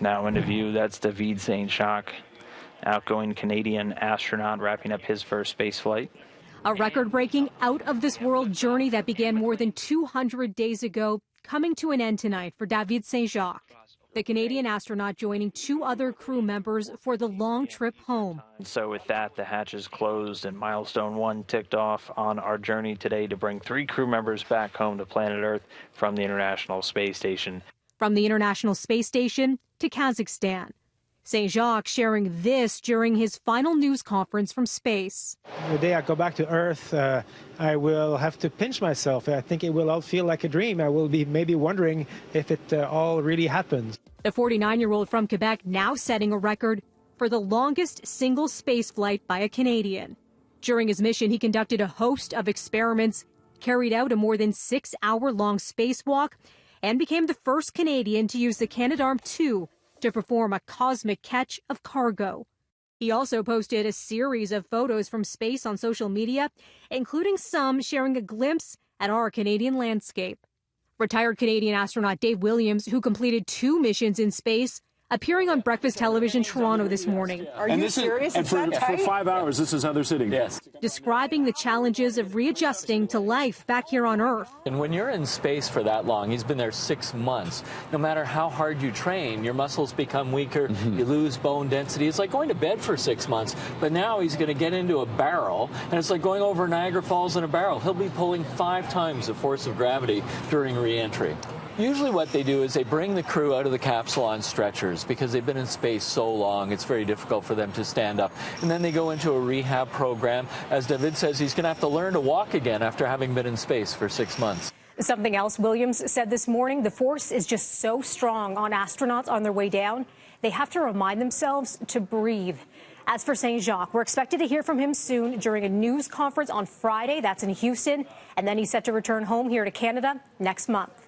Now into view, that's David Saint-Jacques, outgoing Canadian astronaut wrapping up his first space flight. A record-breaking, out-of-this-world journey that began more than 200 days ago, coming to an end tonight for David Saint-Jacques, the Canadian astronaut joining 2 other crew members for the long trip home. So with that, the hatch is closed and milestone 1 ticked off on our journey today to bring 3 crew members back home to planet Earth from the International Space Station. From the International Space Station to Kazakhstan. Saint-Jacques sharing this during his final news conference from space. The day I go back to Earth, I will have to pinch myself. I think it will all feel like a dream. I will be maybe wondering if it all really happens. The 49-year-old from Quebec now setting a record for the longest single space flight by a Canadian. During his mission, he conducted a host of experiments, carried out a more than 6-hour-long spacewalk, and became the first Canadian to use the Canadarm2 to perform a cosmic catch of cargo. He also posted a series of photos from space on social media, including some sharing a glimpse at our Canadian landscape. Retired Canadian astronaut Dave Williams, who completed 2 missions in space, appearing on Breakfast Television Toronto this morning. Are you serious? And for 5 hours, this is how they're sitting. Yes. Describing the challenges of readjusting to life back here on Earth. And when you're in space for that long, he's been there 6 months, no matter how hard you train, your muscles become weaker, you lose bone density. It's like going to bed for 6 months, but now he's going to get into a barrel, and it's like going over Niagara Falls in a barrel. He'll be pulling 5 times the force of gravity during re-entry. Usually what they do is they bring the crew out of the capsule on stretchers because they've been in space so long, it's very difficult for them to stand up. And then they go into a rehab program. As David says, he's going to have to learn to walk again after having been in space for 6 months. Something else Williams said this morning, the force is just so strong on astronauts on their way down, they have to remind themselves to breathe. As for Saint-Jacques, we're expected to hear from him soon during a news conference on Friday. That's in Houston. And then he's set to return home here to Canada next month.